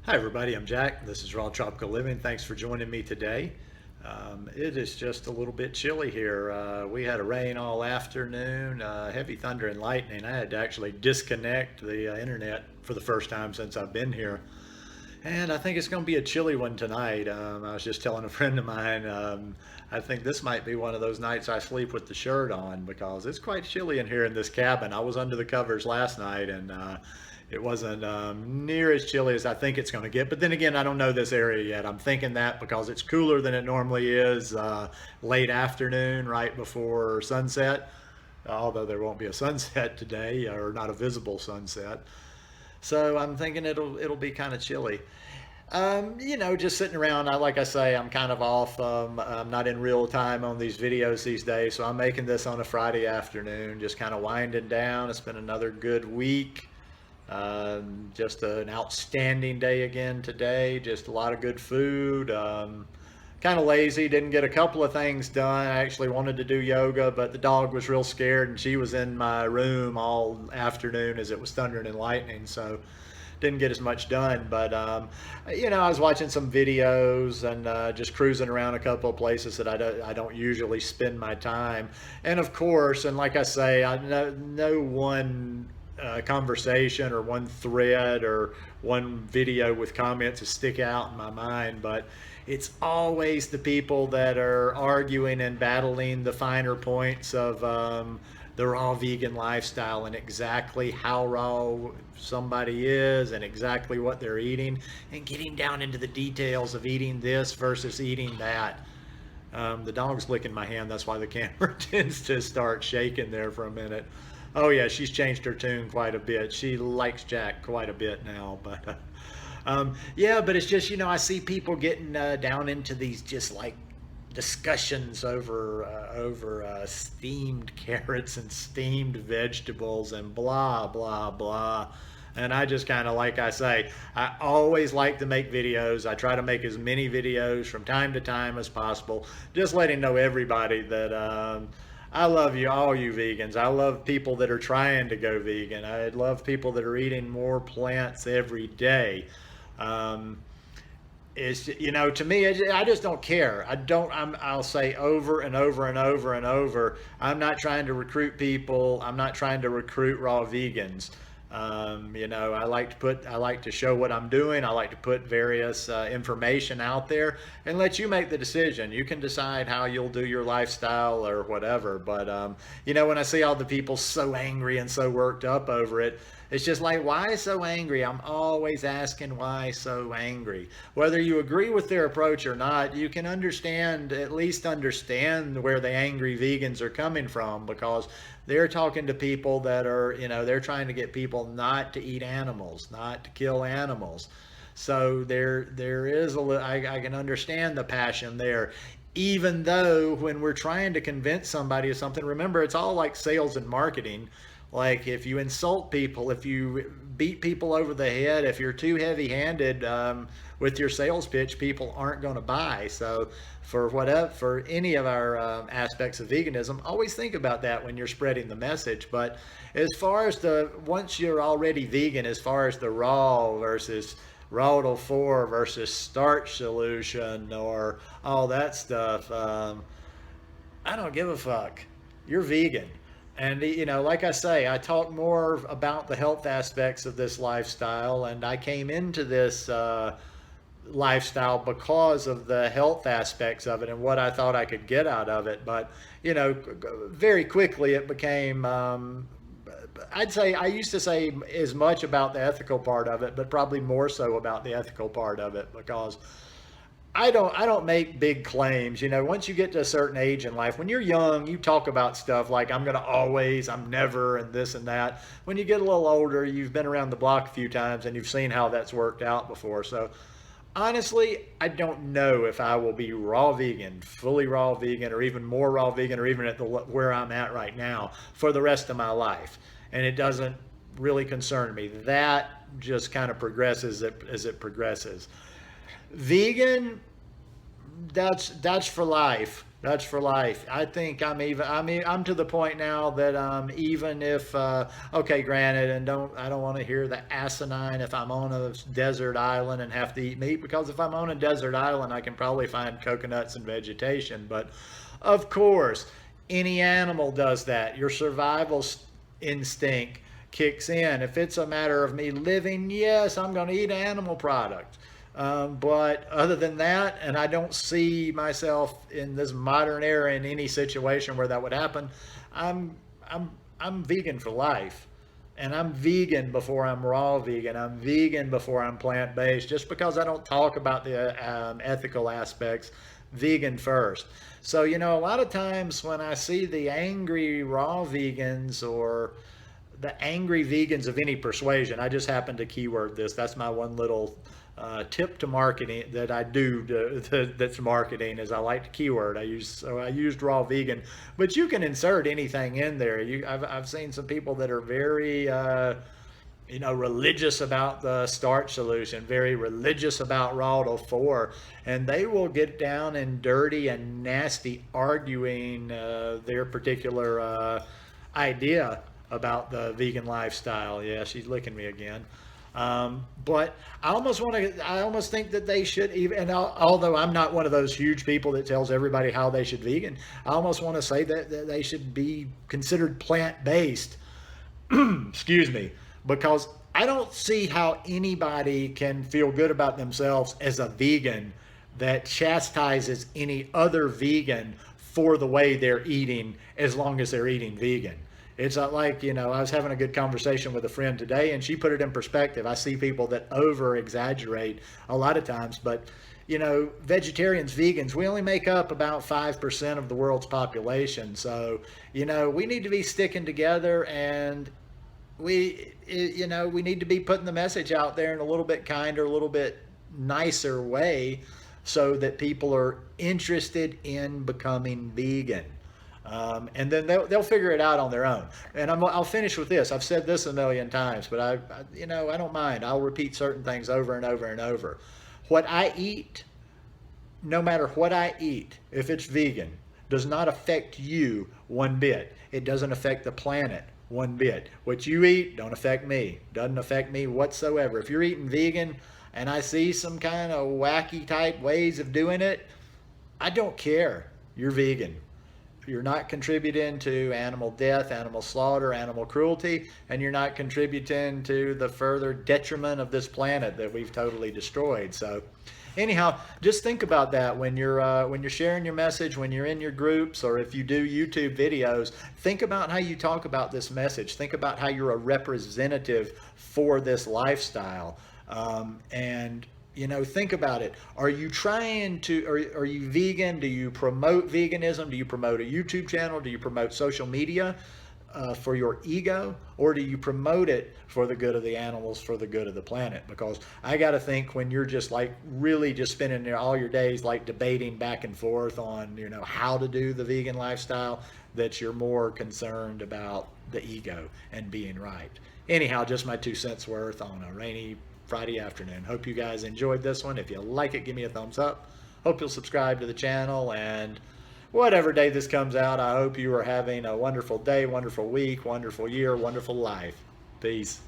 Hi, everybody. I'm Jack. This is Raw Tropical Living. Thanks for joining me today. It is just a little bit chilly here. We had a rain all afternoon, heavy thunder and lightning. I had to actually disconnect the internet for the first time since I've been here. And I think it's going to be a chilly one tonight. I was just telling a friend of mine, I think this might be one of those nights I sleep with the shirt on because it's quite chilly in here in this cabin. I was under the covers last night and it wasn't near as chilly as I think it's going to get. But then again, I don't know this area yet. I'm thinking that because it's cooler than it normally is late afternoon, right before sunset, although there won't be a sunset today or not a visible sunset. So I'm thinking it'll be kind of chilly. Just sitting around. Like I say, I'm kind of off. I'm not in real time on these videos these days, so I'm making this on a Friday afternoon, just kind of winding down. It's been another good week. Just an outstanding day again today. Just a lot of good food. Kind of lazy, didn't get a couple of things done. I actually wanted to do yoga, but the dog was real scared and she was in my room all afternoon as it was thundering and lightning, so didn't get as much done. But I was watching some videos and just cruising around a couple of places that I don't usually spend my time. And of course, and like I say, I know no one conversation or one thread or one video with comments that stick out in my mind, but it's always the people that are arguing and battling the finer points of the raw vegan lifestyle and exactly how raw somebody is and exactly what they're eating and getting down into the details of eating this versus eating that. The dog's licking my hand. That's why the camera tends to start shaking there for a minute. Oh yeah, she's changed her tune quite a bit. She likes Jack quite a bit now, but yeah, but it's just I see people getting down into these just like discussions over steamed carrots and steamed vegetables and blah blah blah. And I just kind of, like I say, I always like to make videos. I try to make as many videos from time to time as possible, just letting know everybody that I love you, all you vegans. I love people that are trying to go vegan. I love people that are eating more plants every day. Um, it's to me, I just don't care. I'll say over and over and over and over, I'm not trying to recruit people. I'm not trying to recruit raw vegans. I like to show what I'm doing. I like to put various information out there and let you make the decision. You can decide how you'll do your lifestyle or whatever. But when I see all the people so angry and so worked up over it, it's just like, why so angry? I'm always asking why so angry. Whether you agree with their approach or not, you can at least understand where the angry vegans are coming from because they're talking to people that are, they're trying to get people not to eat animals, not to kill animals. So there is I can understand the passion there. Even though when we're trying to convince somebody of something, remember it's all like sales and marketing. Like if you insult people, if you beat people over the head, if you're too heavy-handed with your sales pitch, people aren't going to buy. So for any of our aspects of veganism, always think about that when you're spreading the message. But as far as once you're already vegan, as far as the raw to 4 versus starch solution or all that stuff, I don't give a fuck. You're vegan. And, like I say, I talk more about the health aspects of this lifestyle, and I came into this lifestyle because of the health aspects of it and what I thought I could get out of it. But, very quickly it became, I'd say, I used to say as much about the ethical part of it, but probably more so about the ethical part of it because I don't make big claims. Once you get to a certain age in life, when you're young, you talk about stuff like I'm going to always, I'm never, and this and that. When you get a little older, you've been around the block a few times and you've seen how that's worked out before. So honestly, I don't know if I will be raw vegan, fully raw vegan, or even more raw vegan, or even at where I'm at right now for the rest of my life. And it doesn't really concern me. That just kind of progresses as it progresses. Vegan, that's for life. That's for life. I think I'm to the point now that even if okay, granted, and I don't want to hear the asinine if I'm on a desert island and have to eat meat, because if I'm on a desert island I can probably find coconuts and vegetation. But of course, any animal does that. Your survival instinct kicks in. If it's a matter of me living, yes, I'm going to eat animal products. But other than that, and I don't see myself in this modern era in any situation where that would happen. I'm I'm vegan for life, and I'm vegan before I'm raw vegan. I'm vegan before I'm plant based. Just because I don't talk about the ethical aspects, vegan first. So a lot of times when I see the angry raw vegans or the angry vegans of any persuasion. I just happen to keyword this. That's my one little tip to marketing that I do that's marketing is I like to keyword. I used raw vegan, but you can insert anything in there. I've seen some people that are very religious about the starch solution, very religious about raw to 4, and they will get down and dirty and nasty arguing their particular idea about the vegan lifestyle. Yeah, she's licking me again. But I almost think that they should even, and although I'm not one of those huge people that tells everybody how they should vegan, I almost want to say that they should be considered plant-based. Excuse me, because I don't see how anybody can feel good about themselves as a vegan that chastises any other vegan for the way they're eating as long as they're eating vegan. It's not like, I was having a good conversation with a friend today and she put it in perspective. I see people that over exaggerate a lot of times, but vegetarians, vegans, we only make up about 5% of the world's population. So, we need to be sticking together, and we need to be putting the message out there in a little bit kinder, a little bit nicer way so that people are interested in becoming vegan. And then they'll figure it out on their own. And I'll finish with this. I've said this a million times, but I don't mind. I'll repeat certain things over and over and over. What I eat, no matter what I eat, if it's vegan, does not affect you one bit. It doesn't affect the planet one bit. What you eat don't affect me. Doesn't affect me whatsoever. If you're eating vegan and I see some kind of wacky type ways of doing it, I don't care. You're vegan. You're not contributing to animal death, animal slaughter, animal cruelty, and you're not contributing to the further detriment of this planet that we've totally destroyed. So anyhow, just think about that when you're sharing your message, when you're in your groups, or if you do YouTube videos. Think about how you talk about this message. Think about how you're a representative for this lifestyle. And think about it. Are you are you vegan? Do you promote veganism? Do you promote a YouTube channel? Do you promote social media for your ego? Or do you promote it for the good of the animals, for the good of the planet? Because I got to think when you're just like really just spending all your days like debating back and forth on, how to do the vegan lifestyle, that you're more concerned about the ego and being right. Anyhow, just my 2 cents worth on a rainy Friday afternoon. Hope you guys enjoyed this one. If you like it, give me a thumbs up. Hope you'll subscribe to the channel, and whatever day this comes out, I hope you are having a wonderful day, wonderful week, wonderful year, wonderful life. Peace.